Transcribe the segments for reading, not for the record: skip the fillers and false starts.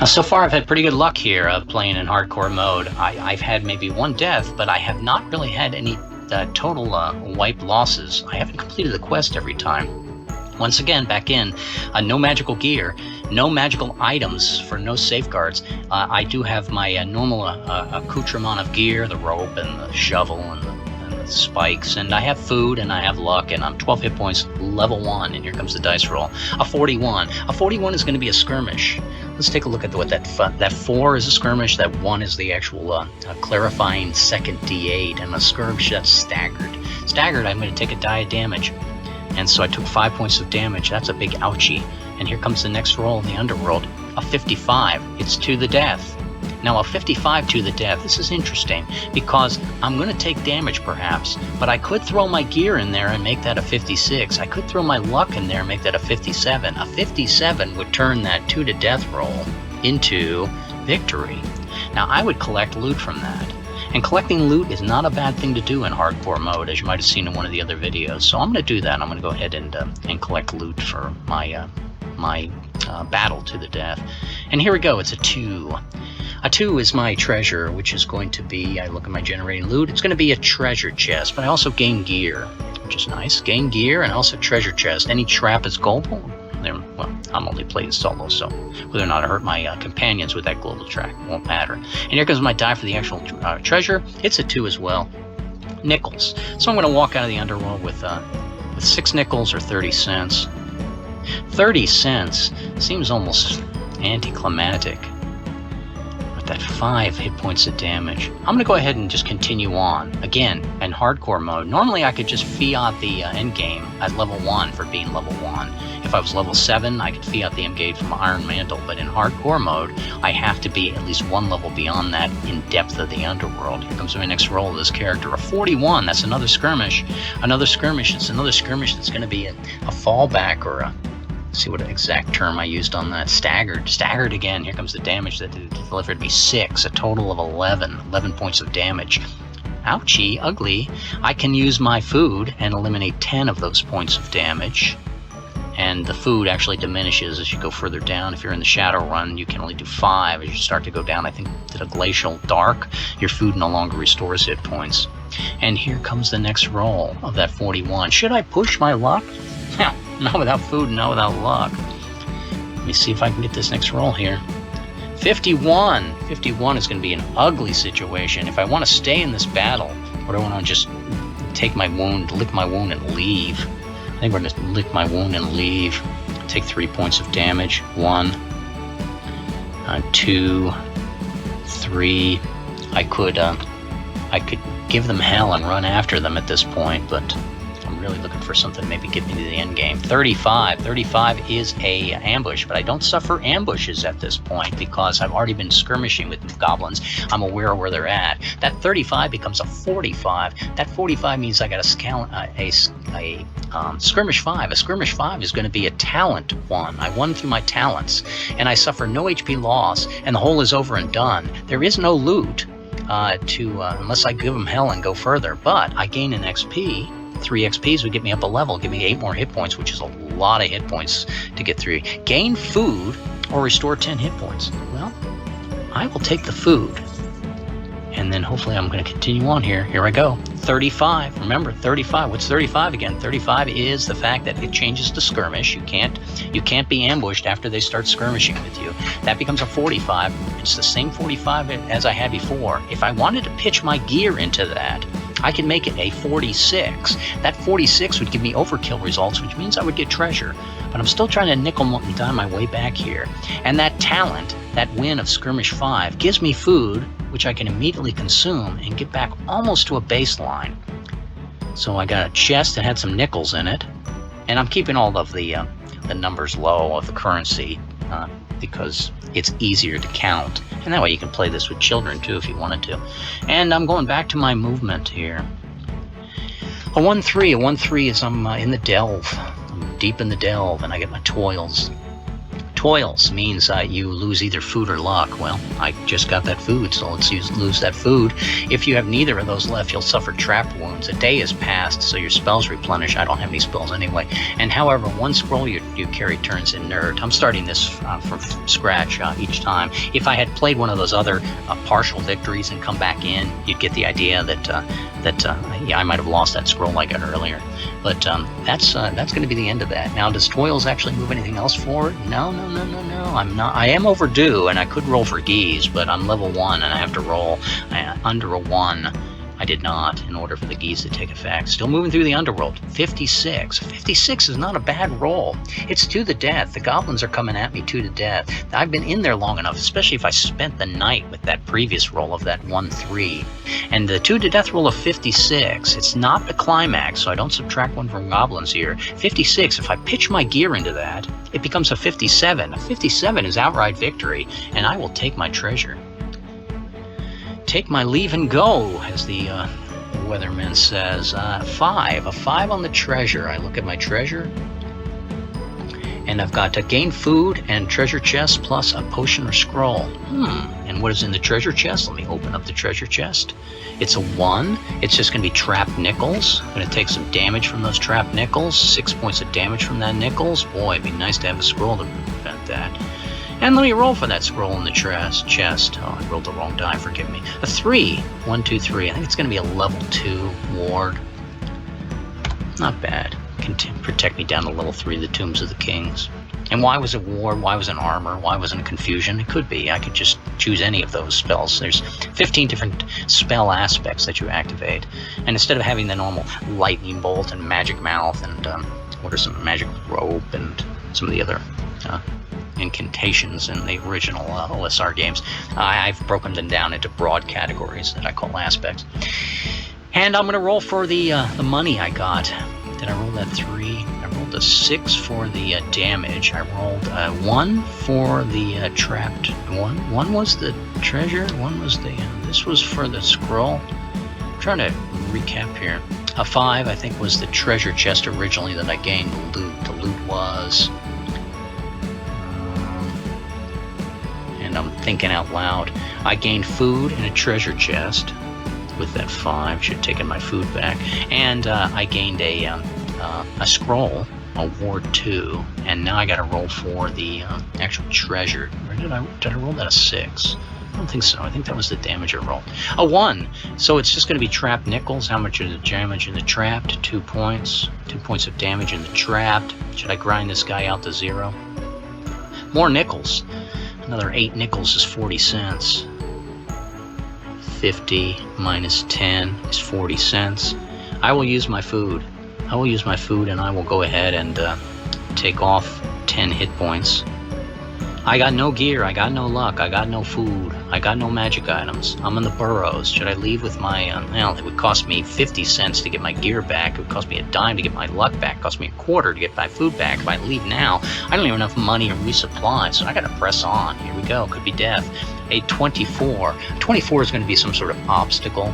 So far, I've had pretty good luck here playing in hardcore mode. I've had maybe one death, but I have not really had any total wipe losses. I haven't completed the quest every time. Once again, back in, no magical gear, no magical items for no safeguards. I do have my normal accoutrement of gear, the rope and the shovel and the spikes, and I have food and I have luck, and I'm 12 hit points, level 1, and here comes the dice roll. A 41. A 41 is going to be a skirmish. Let's take a look at what that 4 is a skirmish, that 1 is the actual clarifying second D8, and a skirmish that's staggered. Staggered, I'm going to take a die of damage. And so I took 5 points of damage. That's a big ouchie. And here comes the next roll in the underworld. A 55. It's to the death. Now, a 55 to the death. This is interesting because I'm going to take damage perhaps, but I could throw my gear in there and make that a 56. I could throw my luck in there and make that a 57. A 57 would turn that 2 to death roll into victory. Now, I would collect loot from that. And collecting loot is not a bad thing to do in hardcore mode, as you might have seen in one of the other videos. So I'm going to do that. I'm going to go ahead and collect loot for my battle to the death. And here we go. It's a 2. A 2 is my treasure, which is going to be, I look at my generating loot, it's going to be a treasure chest, but I also gain gear, which is nice. Gain gear and also treasure chest. Any trap is global. Well, I'm only playing solo, so whether or not I hurt my companions with that global track won't matter. And here comes my die for the actual treasure. It's a 2 as well. Nickels. So I'm going to walk out of the underworld with 6 nickels or 30 cents. 30 cents seems almost anticlimactic. With that 5 hit points of damage, I'm going to go ahead and just continue on. Again, in hardcore mode, normally I could just fiat the endgame at level 1 for being level 1. If I was level 7, I could fiat the endgame from Iron Mantle, but in hardcore mode, I have to be at least 1 level beyond that in depth of the underworld. Here comes my next roll of this character. A 41, that's another skirmish. Another skirmish, it's another skirmish that's going to be a fallback or a, let's see what exact term I used on that. Staggered. Staggered again. Here comes the damage that delivered me 6, a total of 11 points of damage. Ouchie, ugly. I can use my food and eliminate 10 of those points of damage. And the food actually diminishes as you go further down. If you're in the Shadow Run, you can only do 5. As you start to go down, I think, to the Glacial Dark, your food no longer restores hit points. And here comes the next roll of that 41. Should I push my luck? Well, not without food, not without luck. Let me see if I can get this next roll here. 51. 51 is going to be an ugly situation. If I want to stay in this battle, or do I want to just take my wound, lick my wound, and leave? I think we're going to lick my wound and leave. Take 3 points of damage. 1, 2, 3. I could give them hell and run after them at this point, but I'm really looking for something to maybe get me to the end game. 35. 35 is a ambush, but I don't suffer ambushes at this point because I've already been skirmishing with goblins. I'm aware of where they're at. That 35 becomes a 45. That 45 means I got a skirmish 5. A skirmish 5 is going to be a talent 1. I won through my talents, and I suffer no HP loss, and the hole is over and done. There is no loot unless I give them hell and go further, but I gain an XP. 3 XPs would get me up a level, give me 8 more hit points, which is a lot of hit points to get through. Gain food or restore 10 hit points. Well, I will take the food. And then hopefully I'm going to continue on here. Here I go. 35. Remember, 35. What's 35 again? 35 is the fact that it changes to skirmish. You can't be ambushed after they start skirmishing with you. That becomes a 45. It's the same 45 as I had before. If I wanted to pitch my gear into that, I can make it a 46. That 46 would give me overkill results, which means I would get treasure. But I'm still trying to nickel and dime my way back here. And that talent, that win of Skirmish 5, gives me food, which I can immediately consume and get back almost to a baseline. So I got a chest that had some nickels in it. And I'm keeping all of the numbers low of the currency because it's easier to count. And that way you can play this with children too if you wanted to. And I'm going back to my movement here. A 1-3. A 1-3 is I'm in the delve. I'm deep in the delve and I get my toils Toils means you lose either food or luck. Well, I just got that food, so let's lose that food. If you have neither of those left, you'll suffer trap wounds. A day has passed, so your spells replenish. I don't have any spells anyway. And however, one scroll you carry turns inert. I'm starting this from scratch each time. If I had played one of those other partial victories and come back in, you'd get the idea that yeah, I might have lost that scroll I got earlier. But that's going to be the end of that. Now, does Toils actually move anything else forward? No. I'm not. I am overdue, and I could roll for Geese, but I'm level 1, and I have to roll under a 1. I did not, in order for the Geese to take effect. Still moving through the underworld. 56. 56 is not a bad roll. It's to the death. The goblins are coming at me to the death. I've been in there long enough, especially if I spent the night with that previous roll of that 1-3. And the to the death roll of 56, it's not the climax, so I don't subtract 1 from goblins here. 56, if I pitch my gear into that, it becomes a 57. A 57 is outright victory, and I will take my treasure. Take my leave and go, as the weatherman says. 5. A 5 on the treasure. I look at my treasure, and I've got to gain food and treasure chest plus a potion or scroll. And what is in the treasure chest? Let me open up the treasure chest. It's a 1. It's just going to be trapped nickels. I'm going to take some damage from those trapped nickels. 6 points of damage from that nickels. Boy, it'd be nice to have a scroll to prevent that. And let me roll for that scroll in the chest. Oh, I rolled the wrong die, forgive me. A 3. 1, 2, 3. I think it's going to be a level 2 ward. Not bad. Can protect me down to level 3, the Tombs of the Kings. And why was it ward? Why was it armor? Why wasn't it confusion? It could be. I could just choose any of those spells. There's 15 different spell aspects that you activate. And instead of having the normal lightning bolt and magic mouth and what are some magic rope and some of the other incantations in the original OSR games, I've broken them down into broad categories that I call aspects. And I'm going to roll for the money I got. Did I roll that 3? I rolled a 6 for the damage. I rolled 1 for the trapped 1. 1 was the treasure. 1 was the this was for the scroll. I'm trying to recap here. A 5, I think, was the treasure chest originally that I gained loot. The loot was... I'm thinking out loud. I gained food and a treasure chest with that 5. Should have taken my food back. And I gained a scroll, a ward 2. And now I got to roll for the actual treasure. Or did I roll that a 6? I don't think so. I think that was the damage I rolled. A 1. So it's just going to be trapped nickels. How much is the damage in the trapped? 2 points. 2 points of damage in the trapped. Should I grind this guy out to 0? More nickels. Another 8 nickels is 40 cents. 50 minus 10 is 40 cents. I will use my food. I will use my food, and I will go ahead and take off 10 hit points. I got no gear. I got no luck. I got no food. I got no magic items. I'm in the burrows. Should I leave with my... well, it would cost me 50 cents to get my gear back. It would cost me a dime to get my luck back. It would cost me a quarter to get my food back. If I leave now, I don't even have enough money to resupply, so I got to press on. Here we go. Could be death. A 24. 24 is going to be some sort of obstacle.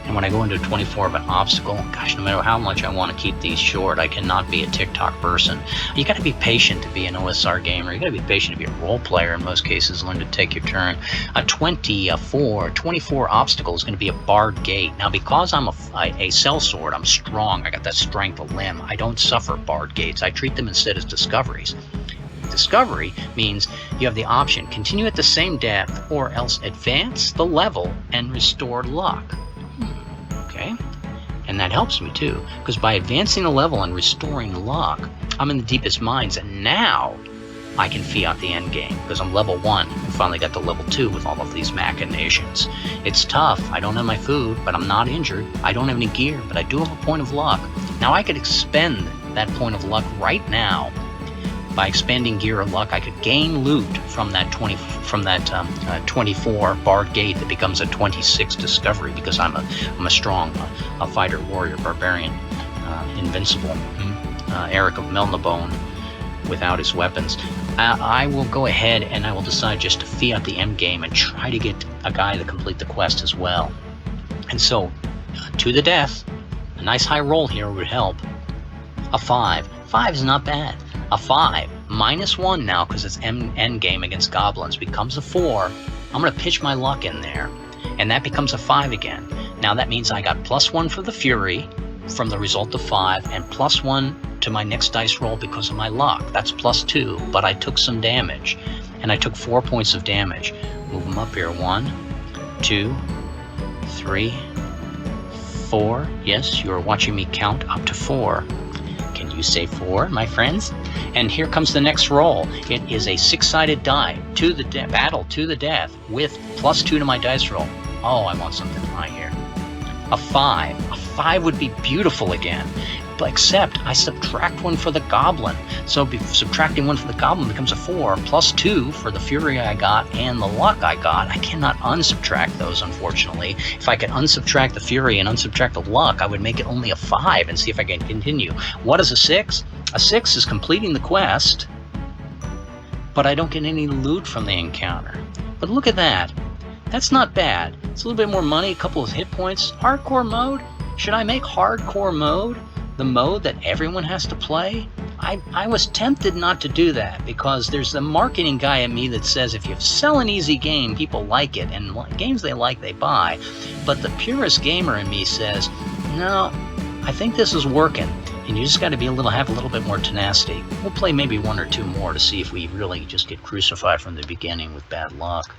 And when I go into a 24 of an obstacle, gosh, no matter how much I want to keep these short, I cannot be a TikTok person. You got to be patient to be an OSR gamer. You got to be patient to be a role player in most cases. Learn to take your turn. A 24 obstacle is going to be a barred gate. Now, because I'm a sellsword, I'm strong. I got that strength of limb. I don't suffer barred gates. I treat them instead as discoveries. Discovery means you have the option: continue at the same depth, or else advance the level and restore luck. Okay, and that helps me too, because by advancing the level and restoring luck, I'm in the deepest mines, and now I can fiat the end game because I'm level 1 and finally got to level 2 with all of these machinations. It's tough. I don't have my food, but I'm not injured. I don't have any gear, but I do have a point of luck. Now I could expend that point of luck right now. By expanding gear or luck, I could gain loot from that 24 barred gate that becomes a 26 discovery, because I'm a strong fighter, warrior, barbarian, invincible, Eric of Melnibone without his weapons. I will go ahead and I will decide just to fiat the end game and try to get a guy to complete the quest as well. And so, to the death, a nice high roll here would help. A 5. 5 is not bad. A 5 -1 now because it's endgame against goblins becomes a 4. I'm going to pitch my luck in there, and that becomes a 5 again. Now that means I got +1 for the fury from the result of 5, and +1 to my next dice roll because of my luck. That's +2, but I took some damage, and I took 4 points of damage. Move them up here. 1, 2, 3, 4. Yes, you are watching me count up to 4. Can you say 4, my friends? And here comes the next roll. It is a 6-sided die to the battle to the death with +2 to my dice roll. Oh, I want something high here. A 5. A 5 would be beautiful again, but except I subtract 1 for the goblin. So subtracting 1 for the goblin becomes a 4, +2 for the fury I got and the luck I got. I cannot unsubtract those, unfortunately. If I could unsubtract the fury and unsubtract the luck, I would make it only a 5 and see if I can continue. What is a 6? A 6 is completing the quest, but I don't get any loot from the encounter. But look at that. That's not bad. It's a little bit more money, a couple of hit points. Hardcore mode? Should I make hardcore mode the mode that everyone has to play? I was tempted not to do that because there's the marketing guy in me that says if you sell an easy game, people like it, and games they like, they buy. But the purist gamer in me says, no, I think this is working, and you just got to have a little bit more tenacity. We'll play maybe 1 or 2 more to see if we really just get crucified from the beginning with bad luck.